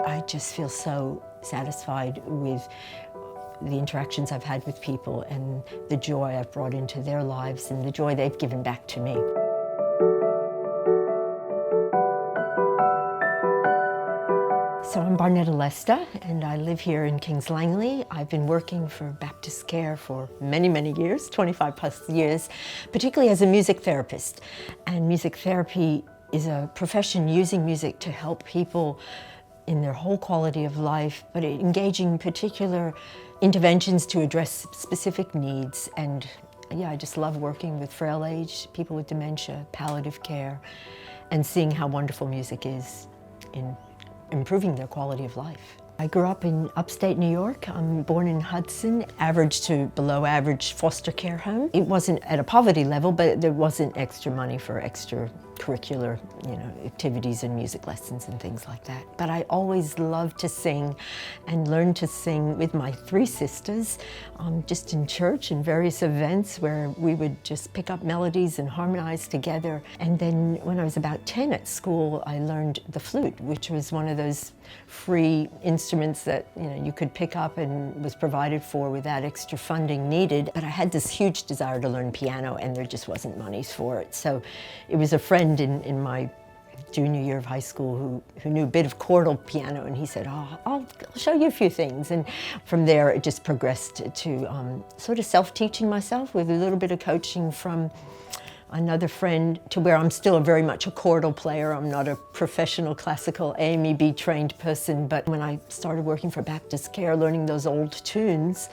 I just feel so satisfied with the interactions I've had with people and the joy I've brought into their lives and the joy they've given back to me. So I'm Barnetta Lester, and I live here in Kings Langley. I've been working for Baptist Care for many, many years, 25 plus years, particularly as a music therapist. And music therapy is a profession using music to help people in their whole quality of life, but engaging particular interventions to address specific needs. And yeah, I just love working with frail age, people with dementia, palliative care, and seeing how wonderful music is in improving their quality of life. I grew up in upstate New York. I'm born in Hudson, average to below average foster care home. It wasn't at a poverty level, but there wasn't extra money for extracurricular, activities and music lessons and things like that. But I always loved to sing and learned to sing with my three sisters, just in church and various events where we would just pick up melodies and harmonize together. And then when I was about 10 at school, I learned the flute, which was one of those free instruments that you could pick up and was provided for without extra funding needed. But I had this huge desire to learn piano, and there just wasn't monies for it. So it was a friend in my junior year of high school who knew a bit of chordal piano, and he said, I'll show you a few things. And from there it just progressed to sort of self-teaching myself with a little bit of coaching from another friend, to where I'm still very much a chordal player. I'm not a professional classical AMEB trained person, but when I started working for Baptist Care, learning those old tunes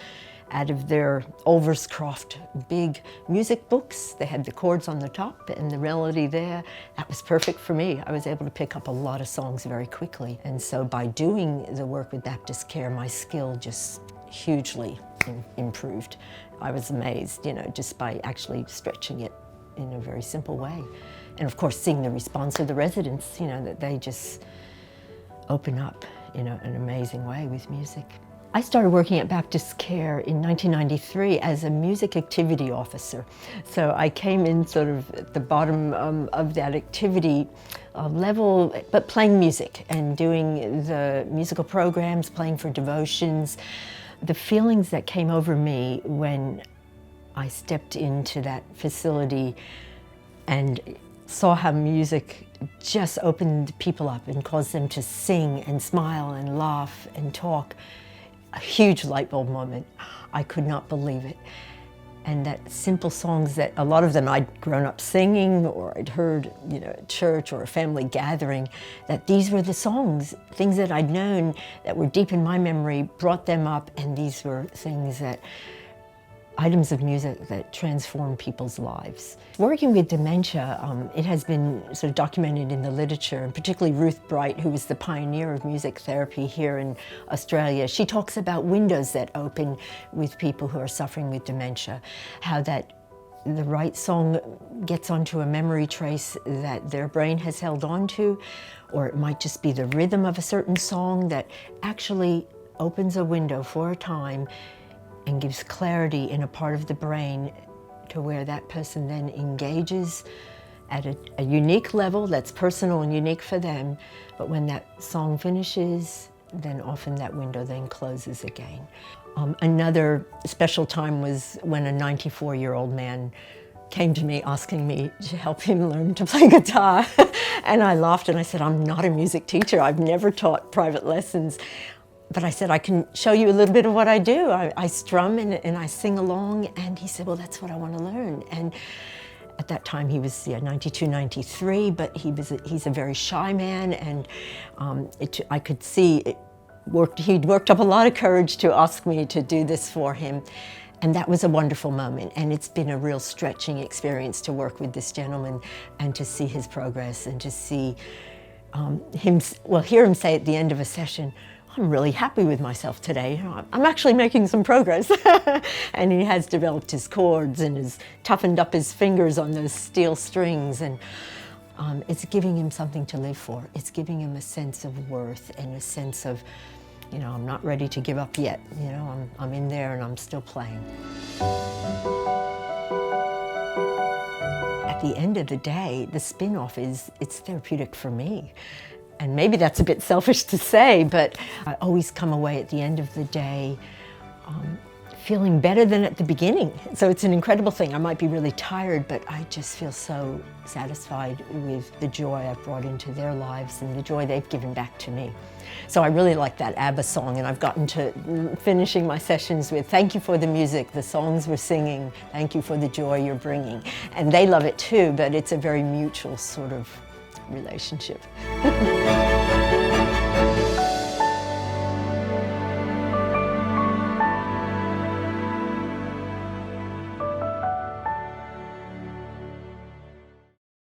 out of their Overscroft big music books, they had the chords on the top and the melody there. That was perfect for me. I was able to pick up a lot of songs very quickly. And so by doing the work with Baptist Care, my skill just hugely improved. I was amazed, just by actually stretching it in a very simple way. And of course, seeing the response of the residents, that they just open up in an amazing way with music. I started working at Baptist Care in 1993 as a music activity officer. So I came in sort of at the bottom of that activity level, but playing music and doing the musical programs, playing for devotions. The feelings that came over me when I stepped into that facility and saw how music just opened people up and caused them to sing and smile and laugh and talk. A huge light bulb moment. I could not believe it. And that simple songs that a lot of them I'd grown up singing or I'd heard, at church or a family gathering, that these were the songs, things that I'd known that were deep in my memory, brought them up, and these were things that items of music that transform people's lives. Working with dementia, it has been sort of documented in the literature, and particularly Ruth Bright, who was the pioneer of music therapy here in Australia. She talks about windows that open with people who are suffering with dementia, how that the right song gets onto a memory trace that their brain has held on to, or it might just be the rhythm of a certain song that actually opens a window for a time and gives clarity in a part of the brain to where that person then engages at a unique level that's personal and unique for them. But when that song finishes, then often that window then closes again. Another special time was when a 94-year-old man came to me asking me to help him learn to play guitar. And I laughed and I said, I'm not a music teacher. I've never taught private lessons. But I said, I can show you a little bit of what I do. I strum and I sing along. And he said, well, that's what I want to learn. And at that time he was 92, 93, but he's a very shy man. And I could see he'd worked up a lot of courage to ask me to do this for him. And that was a wonderful moment. And it's been a real stretching experience to work with this gentleman and to see his progress and to see hear him say at the end of a session, I'm really happy with myself today. I'm actually making some progress. And he has developed his chords and has toughened up his fingers on those steel strings. And it's giving him something to live for. It's giving him a sense of worth and a sense of, I'm not ready to give up yet. I'm in there and I'm still playing. At the end of the day, the spin-off it's therapeutic for me. And maybe that's a bit selfish to say, but I always come away at the end of the day feeling better than at the beginning. So it's an incredible thing. I might be really tired, but I just feel so satisfied with the joy I've brought into their lives and the joy they've given back to me. So I really like that ABBA song, and I've gotten to finishing my sessions with thank you for the music, the songs we're singing, thank you for the joy you're bringing. And they love it too, but it's a very mutual sort of relationship.